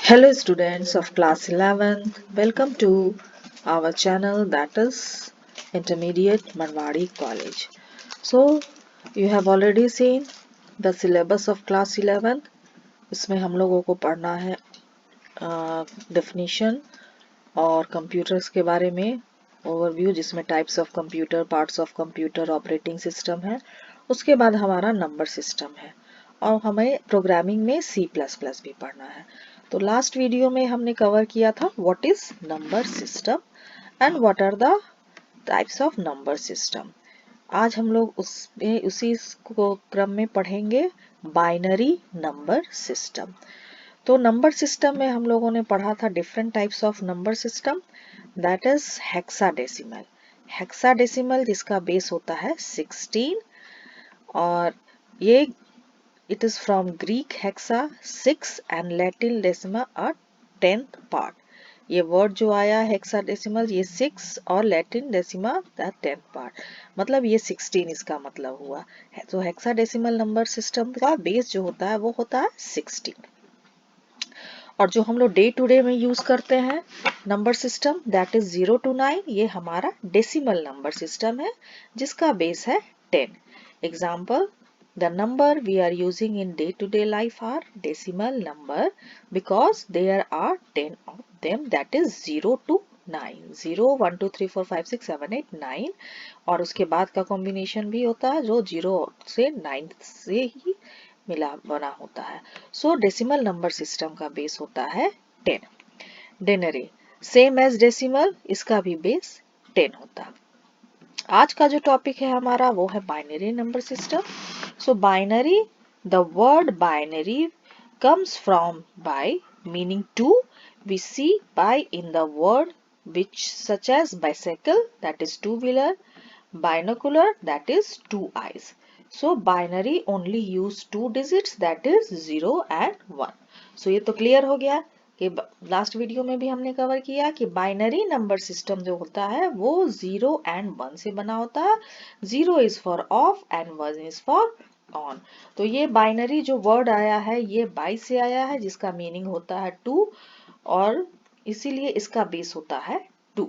Hello students of class 11th, welcome to our channel that is Intermediate Marwari College. So you have already seen the syllabus of class 11th. इसमें हम लोगों को पढ़ना है definition और computers के बारे में overview जिसमें types of computer, parts of computer, operating system है. उसके बाद हमारा number system है और हमें प्रोग्रामिंग में C++ भी पढ़ना है. तो लास्ट वीडियो में हमने कवर किया था what is number system and what are the types of number system. आज हम लोग उसी को क्रम में पढ़ेंगे बाइनरी नंबर सिस्टम. तो नंबर सिस्टम में हम लोगों ने पढ़ा था different types of number system, that is hexadecimal. Hexadecimal जिसका बेस होता है 16 और ये it is from Greek hexa 6 and Latin decima a 10th part. ये वर्ड जो आया हेक्साडेसिमल ये 6 और लैटिन डेसिमा द 10th पार्ट, मतलब ये 16 इसका मतलब हुआ है. तो हेक्साडेसिमल नंबर सिस्टम का बेस जो होता है वो होता है 16. और जो हम लोग डे टू डे में यूज करते हैं number system that is 0 to 9, ये हमारा डेसिमल नंबर सिस्टम है जिसका बेस है 10. Example, the number we are using in day-to-day life are decimal number because there are 10 of them, that is 0 to 9. 0 1 2 3 4 5 6 7 8 9 और उसके बाद का कॉम्बिनेशन भी होता है जो 0 से 9 से ही मिला बना होता है. सो डेसिमल नंबर सिस्टम का बेस होता है 10. डेनरी सेम एज डेसिमल, इसका भी बेस 10 होता है. आज का जो टॉपिक है हमारा वो है binary number system. So binary, the word binary comes from by meaning two. We see by in the word which such as bicycle, that is two-wheeler, binocular, that is two eyes. So binary only use two digits, that is 0 and 1. So ये तो clear हो गया कि last video में भी हमने cover किया कि बाइनरी नंबर सिस्टम जो होता है वो 0 and 1 से बना होता है. 0 is for off and 1 is for on. तो ये बाइनरी जो वर्ड आया है ये बाई से आया है जिसका मीनिंग होता है टू और इसीलिए इसका बेस होता है 2.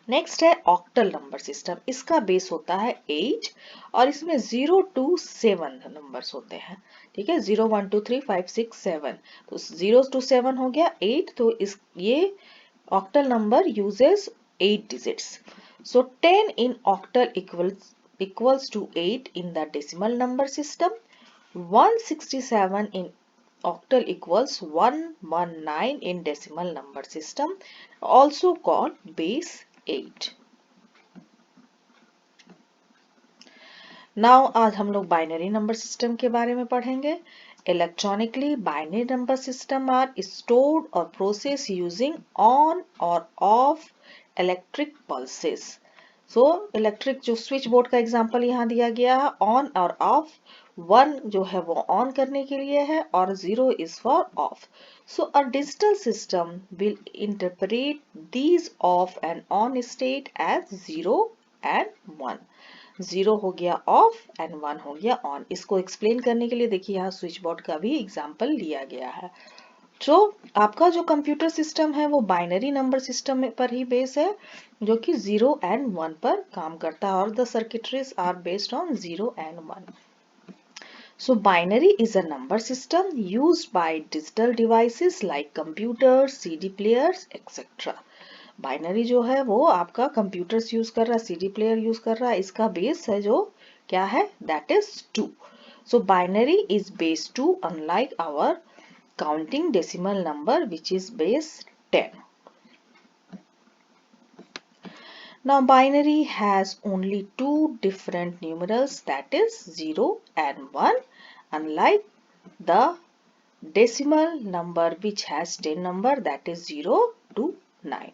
नेक्स्ट है ऑक्टल नंबर सिस्टम. इसका बेस होता है 8 और इसमें 0 to 7 नंबर्स होते हैं. ठीक है, 0 1 2 3 5 6 7. तो 0 to 7 हो गया 8. तो ये octal number uses 8 digits. So 10 in octal equals to 8 in the decimal number system. 167 in octal equals 119 in decimal number system, also called base 8. Now आज हम लोग बाइनरी नंबर सिस्टम के बारे में पढ़ेंगे. Electronically, binary number system are stored or processed using on or off electric pulses. So electric जो switch board का example यहाँ दिया गया है, ऑन और ऑफ. 1 जो है वो ऑन करने के लिए है और 0 is for off. So a digital system will interpret these off and on state as 0 and 1. 0 हो गया ऑफ एंड 1 हो गया ऑन. इसको एक्सप्लेन करने के लिए देखिए यहाँ स्विच बोर्ड का भी एग्जांपल लिया गया है. तो आपका जो कंप्यूटर सिस्टम है वो बाइनरी नंबर सिस्टम पर ही बेस है जो कि 0 एंड 1 पर काम करता है और the circuitries are based on 0 and 1. So binary is a number system used by digital devices like computers, CD players, etc. Binary जो है वो आपका कंप्यूटर्स यूज कर रहा है, CD प्लेयर यूज कर रहा है. इसका बेस है जो क्या है that is 2. So binary is base 2 unlike our counting decimal number which is base 10. Now binary has only two different numerals, that is 0 and 1, unlike the decimal number which has 10 number, that is 0 to 9.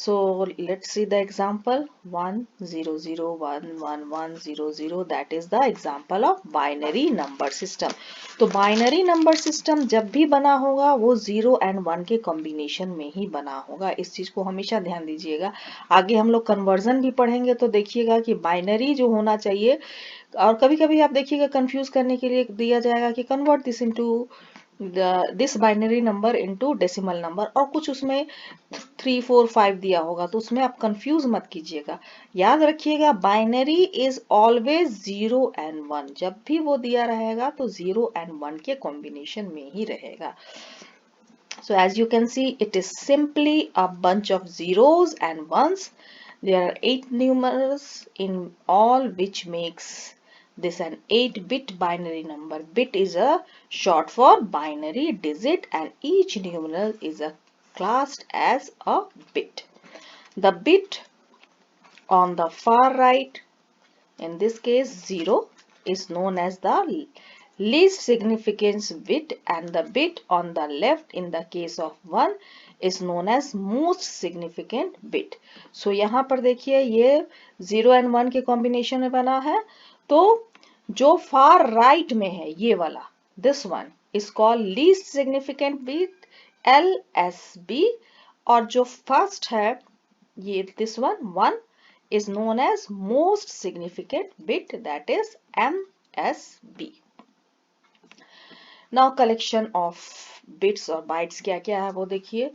So let's see the example 1 0 0 1 1 1 0 0. That is the example of binary number system. तो binary number system जब भी बना होगा वो 0 and 1 के combination में ही बना होगा. इस चीज को हमेशा ध्यान दीजिएगा. आगे हम लोग कन्वर्जन भी पढ़ेंगे तो देखिएगा कि बाइनरी जो होना चाहिए, और कभी कभी आप देखिएगा कंफ्यूज करने के लिए दिया जाएगा कि convert this into this binary number into decimal number, और कुछ उसमें 3 4 5 दिया होगा, तो उसमें आप कंफ्यूज मत कीजिएगा। याद रखिएगा बाइनरी इज ऑलवेज 0 एंड 1, जब भी वो दिया रहेगा तो 0 एंड 1 के कॉम्बिनेशन में ही रहेगा। So as you can see, it is simply a bunch of zeros and ones. There are 8 numerals in all, which makes this an 8-bit binary number. Bit is a short for binary digit, and each numeral is classed as a bit. The bit on the far right, in this case 0, is known as the least significance bit, and the bit on the left in the case of 1 is known as most significant bit. So यहाँ पर देखिए ये 0 and 1 के combination में बना है, तो जो फार राइट में है ये वाला, this one is called least significant bit, LSB, और जो फर्स्ट है ये this one is known as most significant bit, that is MSB. Now collection of bits or bytes क्या क्या है वो देखिए.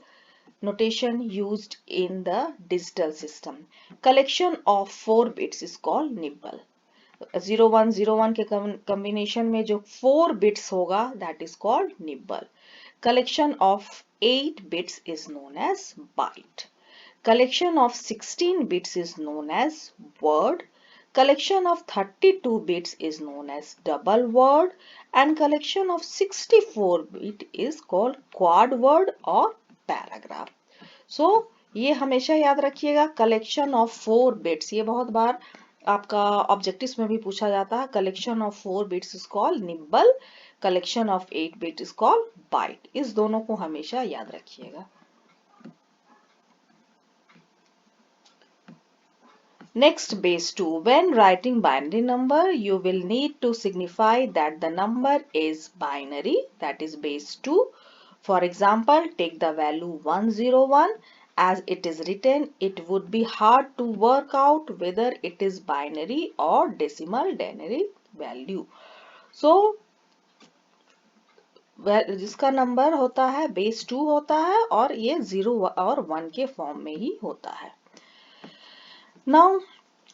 Notation used in the digital system. Collection of 4 bits is called nibble. 0101 के combination में जो 4 bits होगा that is called nibble. Collection of 8 bits is known as byte. Collection of 16 bits is known as word. Collection of 32 bits is known as double word, and collection of 64 bit is called quad word or paragraph. So ये हमेशा याद रखिएगा, collection of 4 bits, ये बहुत बार आपका objectives में भी पूछा जाता है. Collection of 4 bits is called nibble, collection of 8 bit is called byte. इस दोनों को हमेशा याद रखिएगा. Next, base 2. When writing binary number, you will need to signify that the number is binary, that is base 2. For example, take the value 101. As it is written, it would be hard to work out whether it is binary or decimal value. So, जिसका number होता है base 2 होता है, और ये 0 और 1 के form में ही होता है. Now,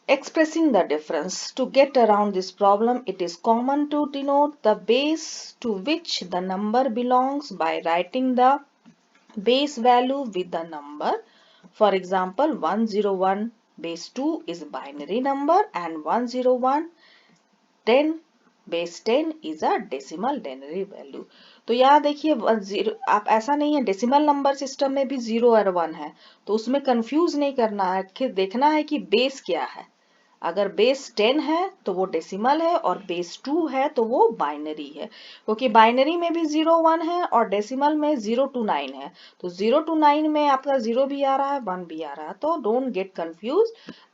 expressing the difference. To get around this problem, it is common to denote the base to which the number belongs by writing the base value with the number. For example, 101 base 2 is binary number, and 101 10 base 10 is a decimal value. तो यहाँ देखिए आप ऐसा नहीं है, decimal number system में भी 0 और 1 है, तो उसमें कंफ्यूज नहीं करना है, फिर देखना है कि बेस क्या है. अगर बेस 10 है तो वो डेसिमल है, और बेस 2 है तो वो बाइनरी है, क्योंकि बाइनरी में भी 0 1 है और डेसिमल में 0 to 9 है. तो 0 to 9 में आपका 0 भी आ रहा है, 1 भी आ रहा है, तो don't get confuse.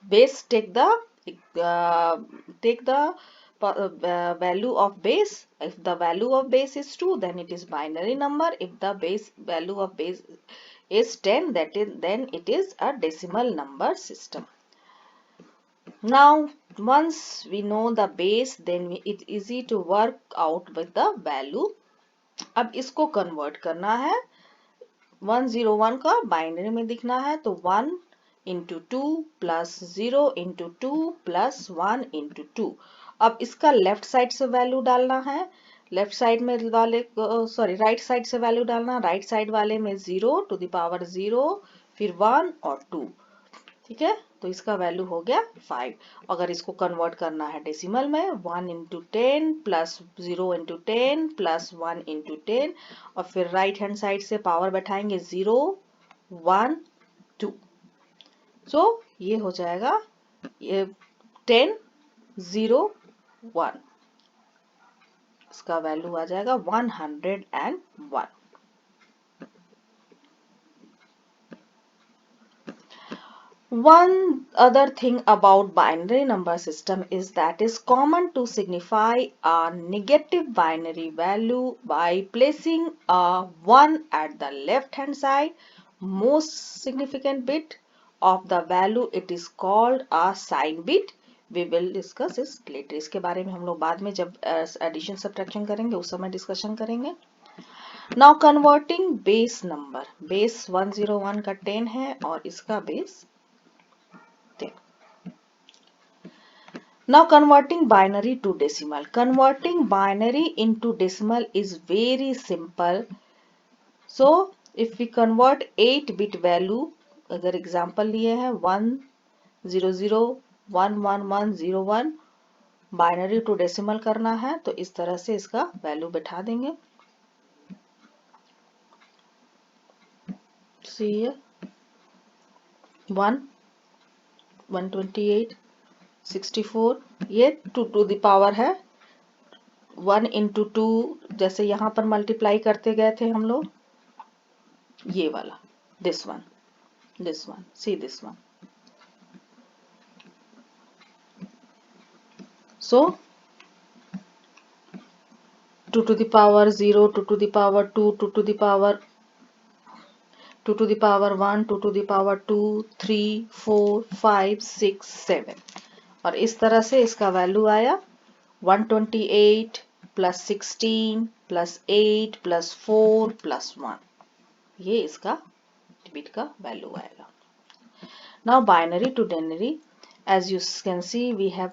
Base take the value of base. If the value of base is 2, then it is binary number. If the base value of base is 10, then it is a decimal number system. Now, once we know the base, then it's easy to work out with the value. अब इसको convert करना है. 101 का binary में दिखना है, तो 1 into 2 plus 0 into 2 plus 1 into 2. अब इसका लेफ्ट साइड से वैल्यू डालना है, लेफ्ट साइड में वाले राइट साइड से वैल्यू डालना, राइट साइड वाले में 0 to the power 0, फिर 1 और 2. ठीक है, तो इसका वैल्यू हो गया 5. अगर इसको कन्वर्ट करना है डेसिमल में, 1 into 10 plus 0 into 10 plus 1 into 10, और फिर राइट हैंड साइड से पावर बैठाएंगे 0 1 2. सो ये हो जाएगा ये 10 0 1, इसका वैल्यू आ जाएगा 101. One other thing about binary number system is that is common to signify a negative binary value by placing a 1 at the left hand side, most significant bit of the value. It is called a sign bit. We will discuss this later. इसके बारे में हम लोग बाद में जब addition subtraction करेंगे उस समय discussion करेंगे. Now converting base number, base 101 का 10 है और इसका base 10. Now converting binary to decimal. Converting binary into decimal is very simple. So if we convert 8-bit value, अगर एग्जाम्पल लिए हैं 100111101 बाइनरी टू डेसिमल करना है तो इस तरह से इसका वैल्यू बैठा देंगे. See here 1 128 64, ये 2 टू द पावर है 1 इंटू 2, जैसे यहाँ पर मल्टीप्लाई करते गए थे हम लोग, ये वाला this one, see this one. So 2 to the power 0, 2 to the power 2, 2 to the power 2 to the power 1, 2 to the power 2, 3, 4, 5, 6, 7 और इस तरह से इसका वैल्यू आया 128 प्लस 16 प्लस 8 प्लस 4 प्लस 1. ये इसका बिट का वैल्यू आएगा. Now binary to denary, as you can see we have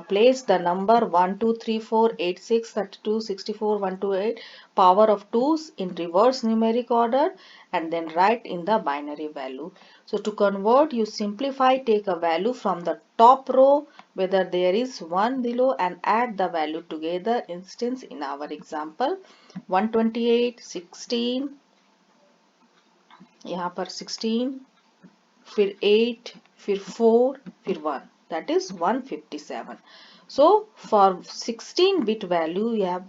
placed the number 1 2 3 4 8 6 32 64 128 power of 2's in reverse numeric order and then write in the binary value. So to convert, you simplify, take a value from the top row whether there is one below and add the value together. Instance in our example 128 16, यहाँ पर 16, फिर 8, फिर 4, फिर 1, that is 157. So for 16-bit value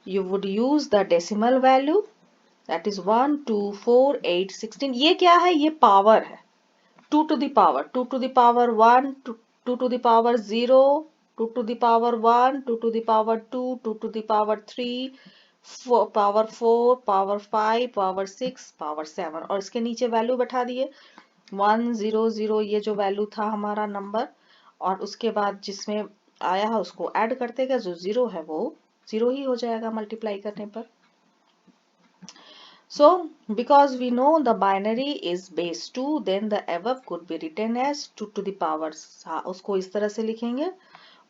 you would use the decimal value, that is 1 2 4 8 16. ये क्या है? ये power है 2 to the power 1, 2 to the power 0, 2 to the power 1, 2 to the power 2, 2 to the power 3, power 4, power 5, power 6, power 7 और इसके नीचे value बैठा दिए 100, ये जो वैल्यू था हमारा नंबर और उसके बाद जिसमें आया है उसको ऐड करते गए, जो 0 है वो 0 ही हो जाएगा मल्टीप्लाई करने पर. So because we know the binary is base 2, then the above could be written as 2 to the power. उसको इस तरह से लिखेंगे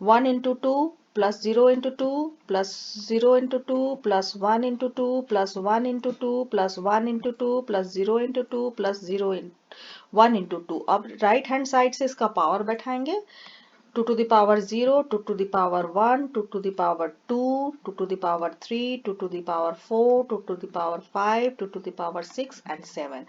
1 into 2 plus 0 into 2 plus 0 into 2 plus 1 into 2 plus 1 into 2 plus 1 into 2 plus 0 into 2 plus 0 into 1 into 2. अब right hand side से इसका power बैठाएंगे 2 to the power 0, 2 to the power 1, 2 to the power 2, 2 to the power 3, 2 to the power 4, 2 to the power 5, 2 to the power 6 and 7.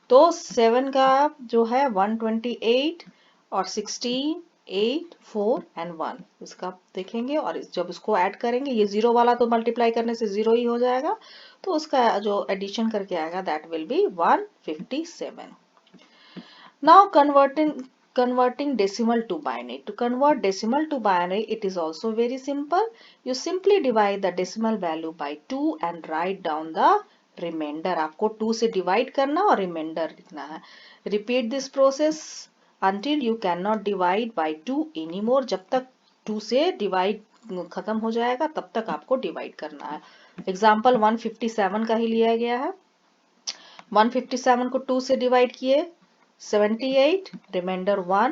तो 7 का जो है 128 और 16, 8, 4 and 1 इसका देखेंगे और जब इसको ऐड करेंगे, ये 0 वाला तो मल्टीप्लाई करने से 0 ही हो जाएगा, तो उसका जो एडिशन करके आएगा that will be 157. Now converting decimal to binary. To convert decimal to binary, it is also very simple. You simply divide the decimal value by 2 and write down the remainder. आपको 2 से divide करना और remainder लिखना है. Repeat this process until you cannot divide by 2 anymore. जब तक 2 से divide खत्म हो जाएगा तब तक आपको divide करना है. Example 157 का ही लिया गया है. 157 को 2 से divide किए 78, रिमाइंडर 1.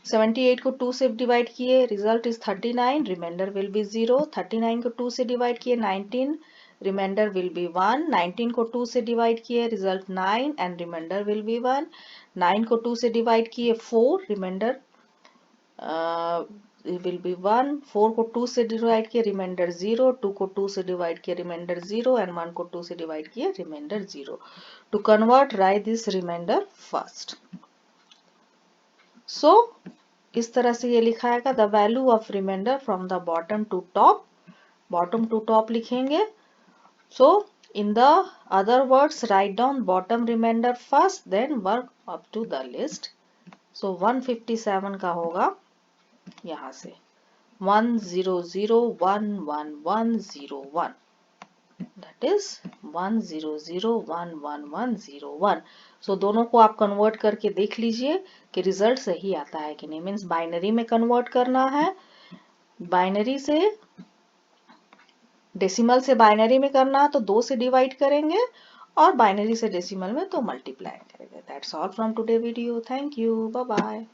78 को 2 से डिवाइड किए, result is 39, remainder will be 0. 39 को 2 से डिवाइड किए 19, रिमाइंडर विल बी 1. 19 को 2 से डिवाइड किए, result 9 and remainder will be 1. 9 को 2 से डिवाइड किए 4, रिमाइंडर will be 1. 4 को 2 से डिवाइड किए, रिमाइंडर 0. 2 को 2 से डिवाइड किए, रिमाइंडर 0 एंड 1 को 2 से डिवाइड किए, reminder 0. To convert, write this remainder first. So इस तरह से ये लिखाएगा the value of remainder from the bottom to top लिखेंगे. So in the other words, write down bottom remainder first, then work up to the list. So 157 का होगा यहाँ से 100111101, that is 100111101. So दोनों को आप कन्वर्ट करके देख लीजिए कि रिजल्ट सही आता है कि नहीं. मीन्स बाइनरी में कन्वर्ट करना है, बाइनरी से डेसिमल से बाइनरी में करना तो 2 से डिवाइड करेंगे और बाइनरी से डेसिमल में तो मल्टीप्लाई करेंगे। That's all from today video. Thank you, bye bye.